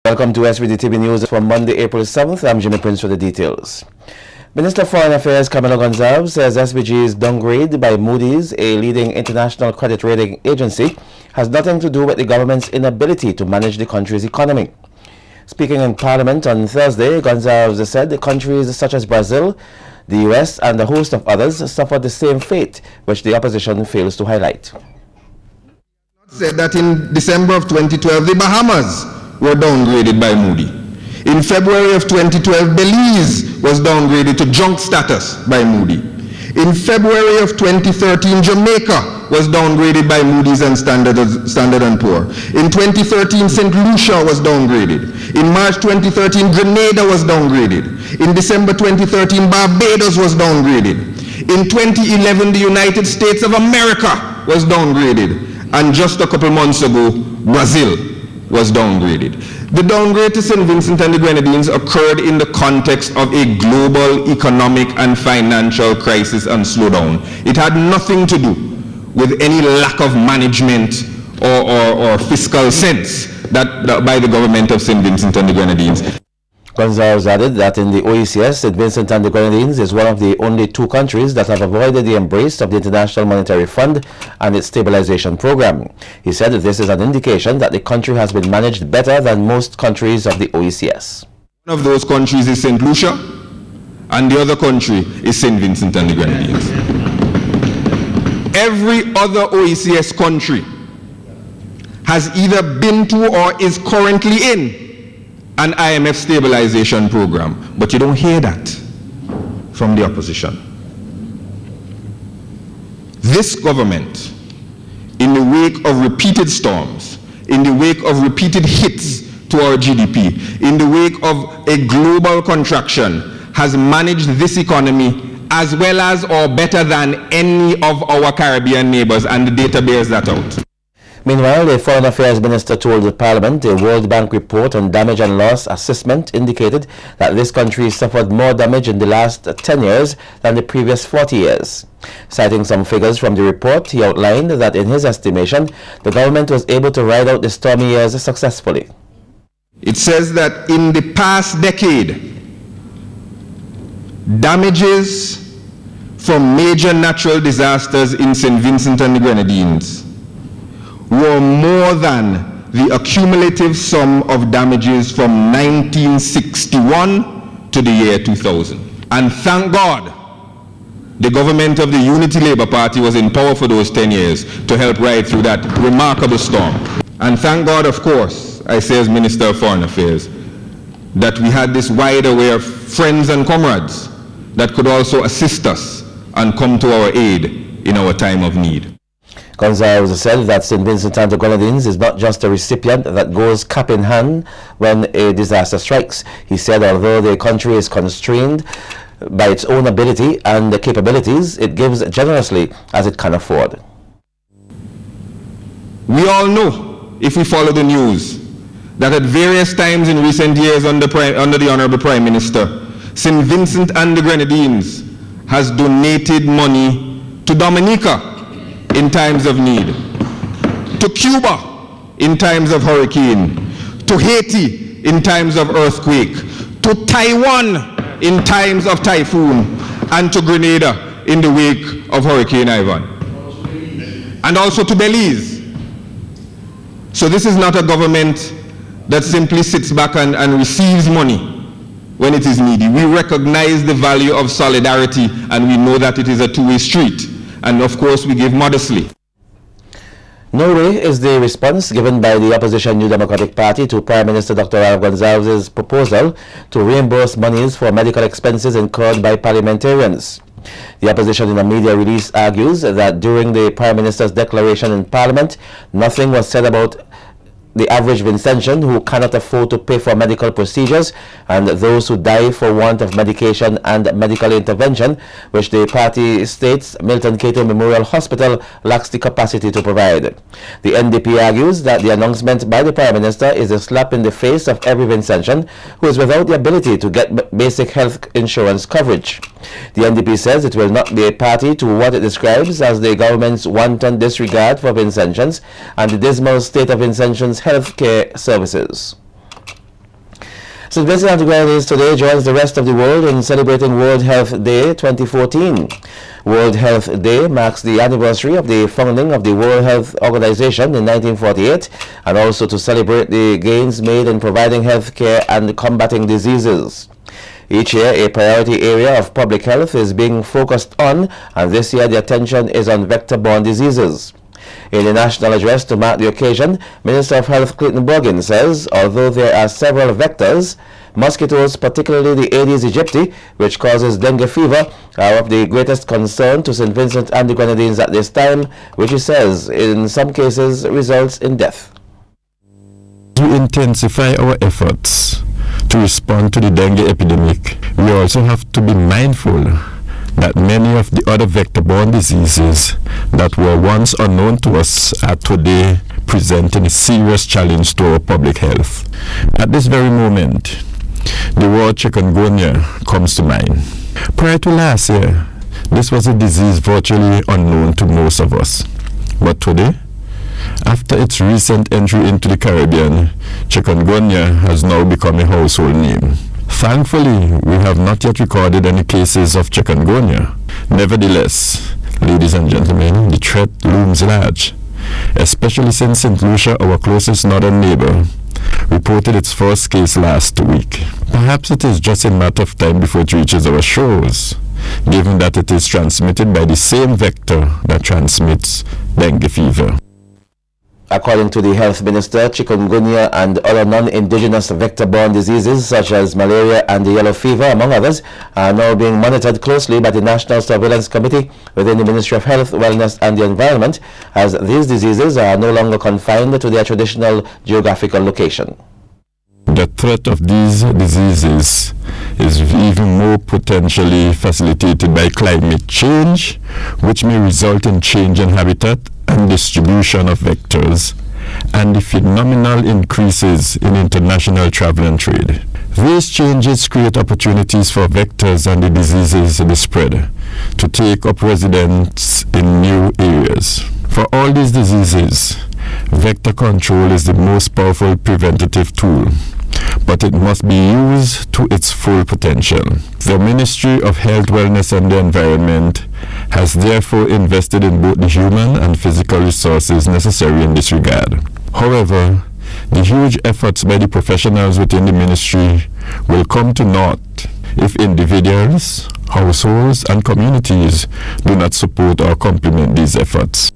Welcome to SVG-TV News for Monday, April 7th. I'm Jimmy Prince for the details. Minister of Foreign Affairs Carnival Gonzalez says SVG's downgrade by Moody's, a leading international credit rating agency, has nothing to do with the government's inability to manage the country's economy. Speaking in Parliament on Thursday, Gonzalez said the countries such as Brazil, the US, and a host of others suffered the same fate, which the opposition fails to highlight. Said that in December of 2012, the Bahamas were downgraded by Moody. In February of 2012, Belize was downgraded to junk status by Moody. In February of 2013, Jamaica was downgraded by Moody's and Standard & Poor. In 2013, St. Lucia was downgraded. In March 2013, Grenada was downgraded. In December 2013, Barbados was downgraded. In 2011, the United States of America was downgraded. And just a couple months ago, Brazil was downgraded. The downgrade to St. Vincent and the Grenadines occurred in the context of a global economic and financial crisis and slowdown. It had nothing to do with any lack of management or fiscal sense by the government of St. Vincent and the Grenadines. Gonzalez added that in the OECS, St. Vincent and the Grenadines is one of the only two countries that have avoided the embrace of the International Monetary Fund and its stabilization program. He said that this is an indication that the country has been managed better than most countries of the OECS. One of those countries is St. Lucia, and the other country is St. Vincent and the Grenadines. Every other OECS country has either been to or is currently in an IMF stabilization program, but you don't hear that from the opposition. This government, in the wake of repeated storms, in the wake of repeated hits to our GDP, in the wake of a global contraction, has managed this economy as well as or better than any of our Caribbean neighbors, and the data bears that out. Meanwhile, the Foreign Affairs Minister told the Parliament a World Bank report on damage and loss assessment indicated that this country suffered more damage in the last 10 years than the previous 40 years. Citing some figures from the report, he outlined that in his estimation, the government was able to ride out the stormy years successfully. It says that in the past decade, damages from major natural disasters in St. Vincent and the Grenadines were more than the accumulative sum of damages from 1961 to the year 2000. And thank God, the government of the Unity Labour Party was in power for those 10 years to help ride through that remarkable storm. And thank God, of course, I say as Minister of Foreign Affairs, that we had this wide array of friends and comrades that could also assist us and come to our aid in our time of need. Gonzalez said that St. Vincent and the Grenadines is not just a recipient that goes cap in hand when a disaster strikes. He said although the country is constrained by its own ability and the capabilities, it gives generously as it can afford. We all know, if we follow the news, that at various times in recent years under the Honorable Prime Minister, St. Vincent and the Grenadines has donated money to Dominica in times of need, to Cuba in times of hurricane, to Haiti in times of earthquake, to Taiwan in times of typhoon, and to Grenada in the wake of Hurricane Ivan, and also to Belize. So this is not a government that simply sits back and receives money when it is needy. We recognize the value of solidarity, and we know that it is a two-way street. And of course, we give modestly. No way is the response given by the opposition New Democratic Party to Prime Minister Dr. Ralph Gonzalez's proposal to reimburse monies for medical expenses incurred by parliamentarians. The opposition in a media release argues that during the Prime Minister's declaration in Parliament, nothing was said about the average Vincentian who cannot afford to pay for medical procedures and those who die for want of medication and medical intervention, which the party states Milton Cato Memorial Hospital lacks the capacity to provide. The NDP argues that the announcement by the Prime Minister is a slap in the face of every Vincentian who is without the ability to get basic health insurance coverage. The NDP says it will not be a party to what it describes as the government's wanton disregard for Vincentians and the dismal state of Vincentians' health care services. St. Vincent and the Grenadines today joins the rest of the world in celebrating World Health Day 2014. World Health Day marks the anniversary of the founding of the World Health Organization in 1948 and also to celebrate the gains made in providing health care and combating diseases. Each year, a priority area of public health is being focused on, and this year the attention is on vector-borne diseases. In a national address to mark the occasion, Minister of Health Clayton Borgin says although there are several vectors, mosquitoes, particularly the Aedes aegypti, which causes dengue fever, are of the greatest concern to St. Vincent and the Grenadines at this time, which he says in some cases results in death. To intensify our efforts to respond to the dengue epidemic, we also have to be mindful that many of the other vector-borne diseases that were once unknown to us are today presenting a serious challenge to our public health. At this very moment, the word chikungunya comes to mind. Prior to last year, this was a disease virtually unknown to most of us. But today, after its recent entry into the Caribbean, chikungunya has now become a household name. Thankfully, we have not yet recorded any cases of chikungunya. Nevertheless, ladies and gentlemen, the threat looms large, especially since St. Lucia, our closest northern neighbor, reported its first case last week. Perhaps it is just a matter of time before it reaches our shores, given that it is transmitted by the same vector that transmits dengue fever. According to the health minister, chikungunya and other non-indigenous vector-borne diseases such as malaria and the yellow fever, among others, are now being monitored closely by the National Surveillance Committee within the Ministry of Health, Wellness and the Environment, as these diseases are no longer confined to their traditional geographical location. The threat of these diseases is even more potentially facilitated by climate change, which may result in change in habitat and distribution of vectors, and the phenomenal increases in international travel and trade. These changes create opportunities for vectors and the diseases they spread to take up residence in new areas. For all these diseases, vector control is the most powerful preventative tool, but it must be used to its full potential. The Ministry of Health, Wellness and the Environment has therefore invested in both the human and physical resources necessary in this regard. However, the huge efforts by the professionals within the ministry will come to naught if individuals, households and communities do not support or complement these efforts.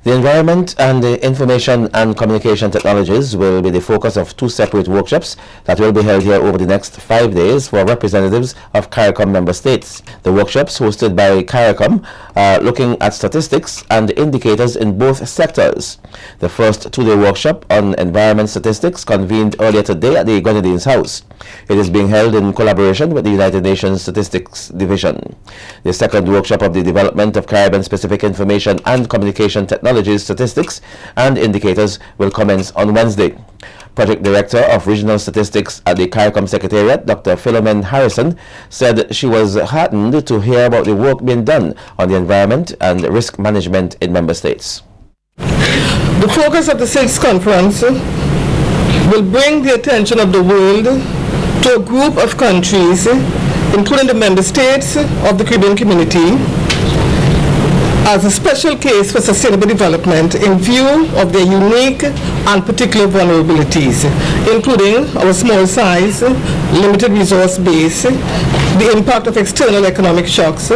The environment and the information and communication technologies will be the focus of two separate workshops that will be held here over the next 5 days for representatives of CARICOM member states. The workshops hosted by CARICOM are looking at statistics and indicators in both sectors. The first two-day workshop on environment statistics convened earlier today at the Grenadines House. It is being held in collaboration with the United Nations Statistics Division. The second workshop of the development of Caribbean-specific information and communication technologies, statistics and indicators will commence on Wednesday. Project Director of Regional Statistics at the CARICOM Secretariat, Dr. Philomene Harrison, said she was heartened to hear about the work being done on the environment and risk management in member states. The focus of the sixth conference will bring the attention of the world to a group of countries, including the member states of the Caribbean community, as a special case for sustainable development in view of their unique and particular vulnerabilities, including our small size, limited resource base, the impact of external economic shocks,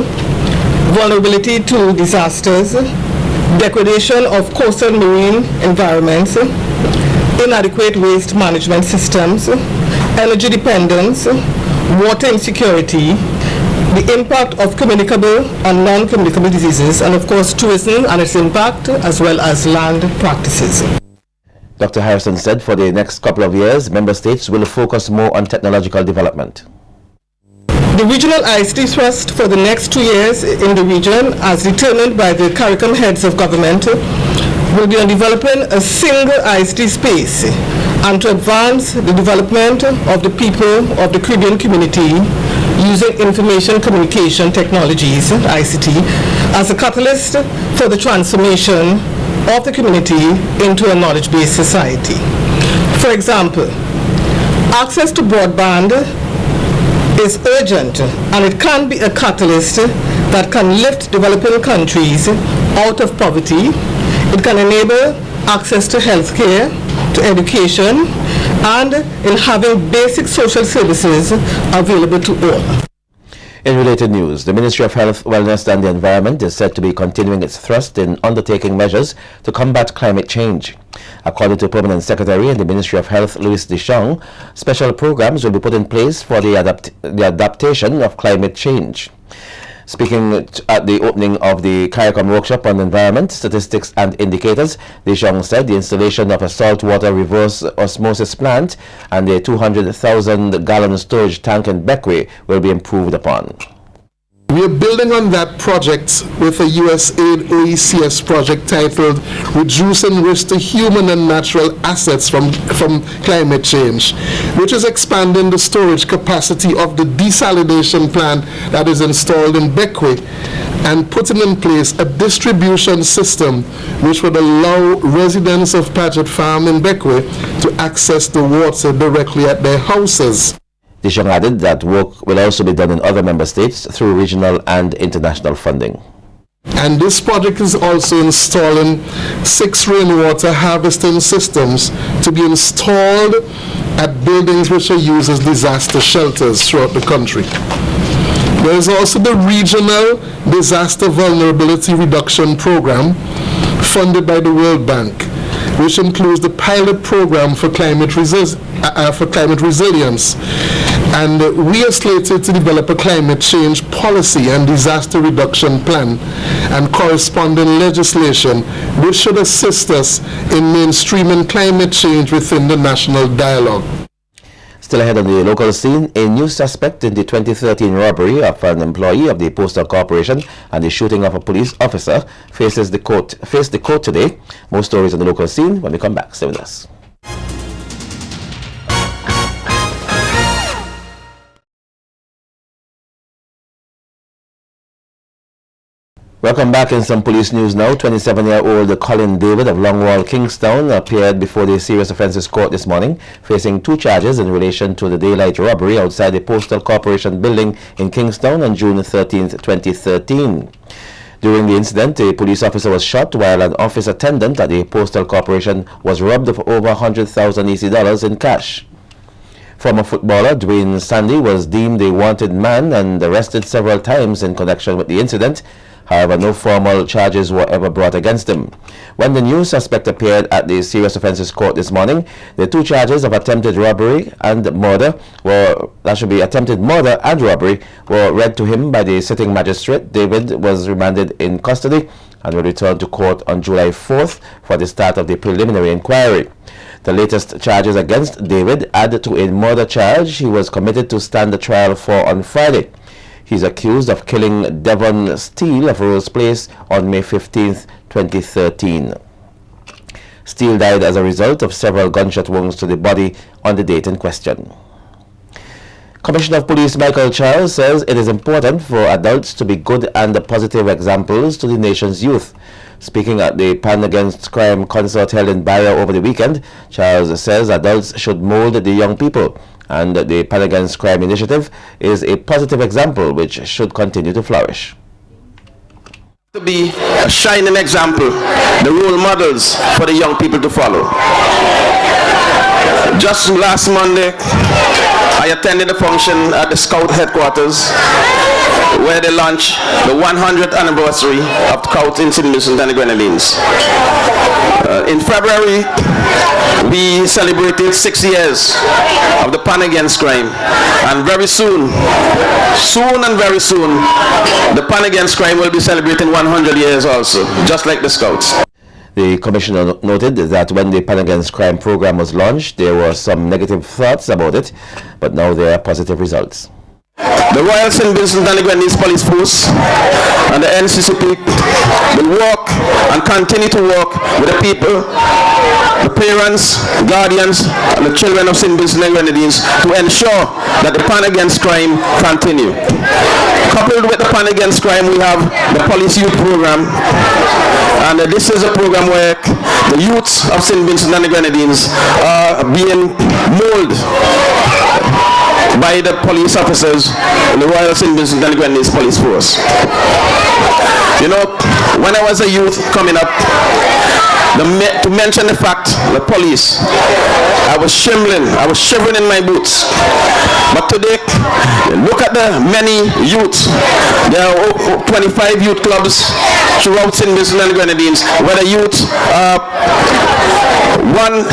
vulnerability to disasters, degradation of coastal marine environments, inadequate waste management systems, energy dependence, water insecurity, the impact of communicable and non-communicable diseases, and of course tourism and its impact, as well as land practices. Dr. Harrison said for the next couple of years, member states will focus more on technological development. The regional ICT thrust for the next 2 years in the region, as determined by the CARICOM heads of government, will be on developing a single ICT space and to advance the development of the people of the Caribbean community using information communication technologies, ICT, as a catalyst for the transformation of the community into a knowledge-based society. For example, Access to broadband is urgent, and it can be a catalyst that can lift developing countries out of poverty. It can enable access to health care, to education, and in having basic social services available to all. In related news, the Ministry of Health, Wellness and the Environment is said to be continuing its thrust in undertaking measures to combat climate change. According to Permanent Secretary in the Ministry of Health, Louis Deschamps, special programs will be put in place for the adaptation of climate change. Speaking at the opening of the CARICOM workshop on environment, statistics and indicators, Deschamps said the installation of a saltwater reverse osmosis plant and a 200,000-gallon storage tank in Beckway will be improved upon. We are building on that project with a USAID OECS project titled Reducing Risk to Human and Natural Assets from Climate Change, which is expanding the storage capacity of the desalination plant that is installed in Beckway and putting in place a distribution system which would allow residents of Paget Farm in Beckway to access the water directly at their houses. Deschamps added that work will also be done in other member states through regional and international funding. And this project is also installing 6 rainwater harvesting systems to be installed at buildings which are used as disaster shelters throughout the country. There is also the Regional Disaster Vulnerability Reduction Program funded by the World Bank, which includes the pilot program for climate resilience. And we are slated to develop a climate change policy and disaster reduction plan and corresponding legislation which should assist us in mainstreaming climate change within the national dialogue. Still ahead on the local scene, a new suspect in the 2013 robbery of an employee of the Postal Corporation and the shooting of a police officer faced the court today. More stories on the local scene when we come back. Stay with us. Welcome back. In some police news now. 27-year-old Colin David of Longwall, Kingstown appeared before the Serious Offences Court this morning, facing 2 charges in relation to the daylight robbery outside the Postal Corporation building in Kingstown on June 13, 2013. During the incident, a police officer was shot while an office attendant at the Postal Corporation was robbed of over 100,000 EC dollars in cash. Former footballer Dwayne Sandy was deemed a wanted man and arrested several times in connection with the incident. However, no formal charges were ever brought against him. When the new suspect appeared at the Serious Offences Court this morning, the 2 charges of attempted robbery and murder attempted murder and robbery were read to him by the sitting magistrate. David was remanded in custody and will return to court on July 4th for the start of the preliminary inquiry. The latest charges against David add to a murder charge he was committed to stand the trial for on Friday. He's accused of killing Devon Steele of Rose Place on May 15, 2013. Steele died as a result of several gunshot wounds to the body on the date in question. Commissioner of Police Michael Charles says it is important for adults to be good and positive examples to the nation's youth. Speaking at the Pan Against Crime concert held in Barra over the weekend, Charles says adults should mold the young people, and the Pan Against Crime initiative is a positive example which should continue to flourish. To be a shining example, the role models for the young people to follow. Just last Monday, I attended a function at the Scout headquarters where they launched the 100th anniversary of Scout in St. Vincent and the Grenadines. In February, we celebrated 6 years of the Pan Against Crime, and very soon, very soon, the Pan Against Crime will be celebrating 100 years also, just like the Scouts. The Commissioner noted that when the Pan Against Crime program was launched, there were some negative thoughts about it, but now there are positive results. The Royal St. Vincent and the Grenadines Police Force and the NCCP will work and continue to work with the people, the parents, guardians, and the children of St. Vincent and Grenadines to ensure that the Pan Against Crime continue. Coupled with the Pan Against Crime, we have the Police Youth Program, And this is a program where the youths of St. Vincent and the Grenadines are being molded by the police officers in the Royal St. Vincent and the Grenadines Police Force. You know, when I was a youth coming up, to mention the fact, the police, I was shivering in my boots. But today, look at the many youths. There are 25 youth clubs throughout St. Vincent and the Grenadines, where the youth are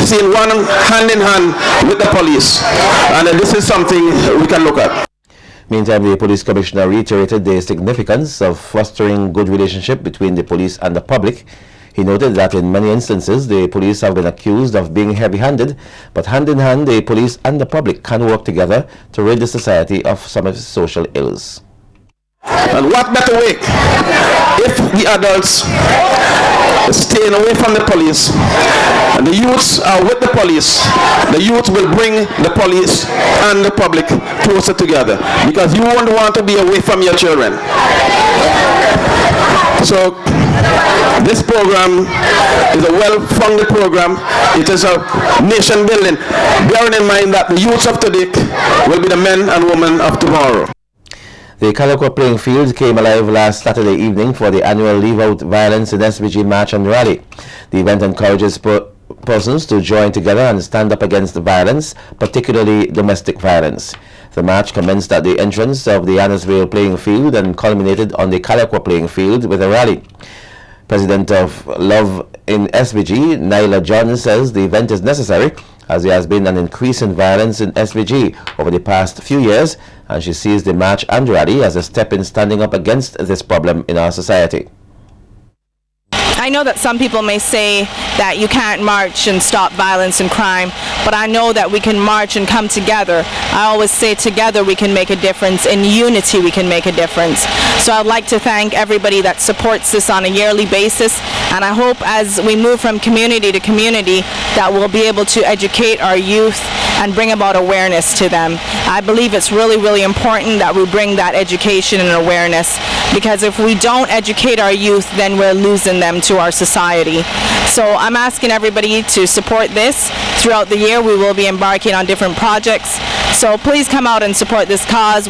seen one hand in hand with the police. And this is something we can look at. Meantime, the police commissioner reiterated the significance of fostering good relationship between the police and the public. He noted that in many instances, the police have been accused of being heavy-handed, but hand-in-hand, the police and the public can work together to rid the society of some of its social ills. And what better way if the adults staying away from the police and the youths are with the police, the youth will bring the police and the public closer together, because you won't want to be away from your children. So this program is a well-funded program. It is a nation building, bearing in mind that the youths of today will be the men and women of tomorrow. The Carnival playing field came alive last Saturday evening for the annual Leave Out Violence in SVG March and Rally. The event encourages persons to join together and stand up against violence, particularly domestic violence. The march commenced at the entrance of the Annisvale playing field and culminated on the Carnival playing field with a rally. President of Love in SVG, Nyla John, says the event is necessary as there has been an increase in violence in SVG over the past few years, and she sees the march and rally as a step in standing up against this problem in our society. I know that some people may say that you can't march and stop violence and crime, but I know that we can march and come together. I always say together we can make a difference. In unity we can make a difference. So I'd like to thank everybody that supports this on a yearly basis, and I hope as we move from community to community that we'll be able to educate our youth and bring about awareness to them. I believe it's really, really important that we bring that education and awareness, because if we don't educate our youth, then we're losing them to our society. So I'm asking everybody to support this. Throughout the year we will be embarking on different projects, so please come out and support this cause.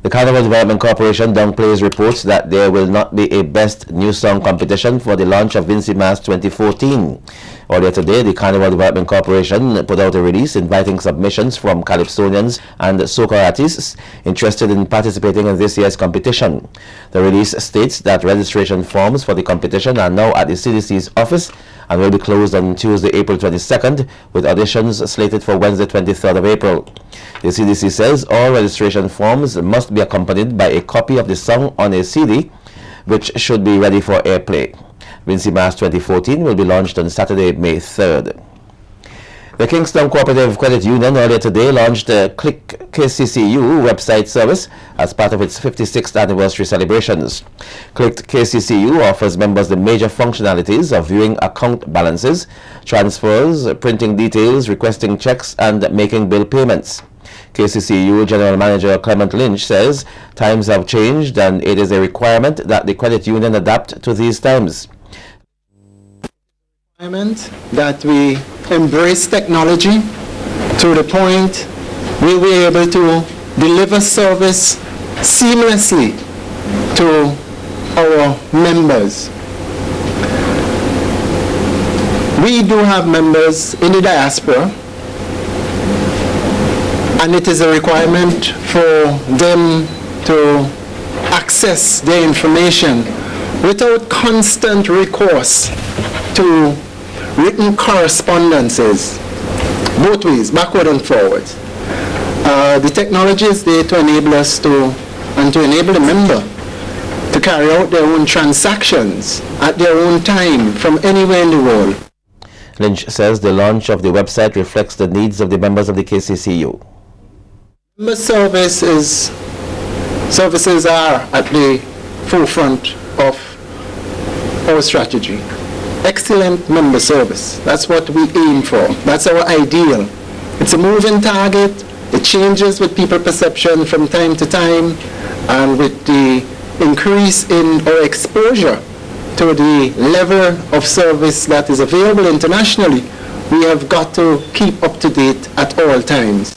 The Carnival Development Corporation downplays reports that there will not be a Best New Song competition for the launch of Vincy Mas 2014. Earlier today, the Carnival Development Corporation put out a release inviting submissions from Calypsonians and soca artists interested in participating in this year's competition. The release states that registration forms for the competition are now at the CDC's office and will be closed on Tuesday, April 22nd, with auditions slated for Wednesday, 23rd of April. The CDC says all registration forms must be accompanied by a copy of the song on a CD, which should be ready for airplay. Vincy Mas 2014 will be launched on Saturday, May 3rd. The Kingston Cooperative Credit Union earlier today launched a Click KCCU website service as part of its 56th anniversary celebrations. Click KCCU offers members the major functionalities of viewing account balances, transfers, printing details, requesting checks, and making bill payments. KCCU General Manager Clement Lynch says times have changed and it is a requirement that the credit union adapt to these times. That we embrace technology to the point we'll be able to deliver service seamlessly to our members. We do have members in the diaspora, and it is a requirement for them to access their information without constant recourse to written correspondences, both ways, backward and forward. The technology is there to enable us to enable the member to carry out their own transactions at their own time from anywhere in the world. Lynch says the launch of the website reflects the needs of the members of the KCCU. Member services are at the forefront of our strategy. Excellent member service. That's what we aim for. That's our ideal. It's a moving target. It changes with people perception from time to time, and with the increase in our exposure to the level of service that is available internationally, we have got to keep up to date at all times.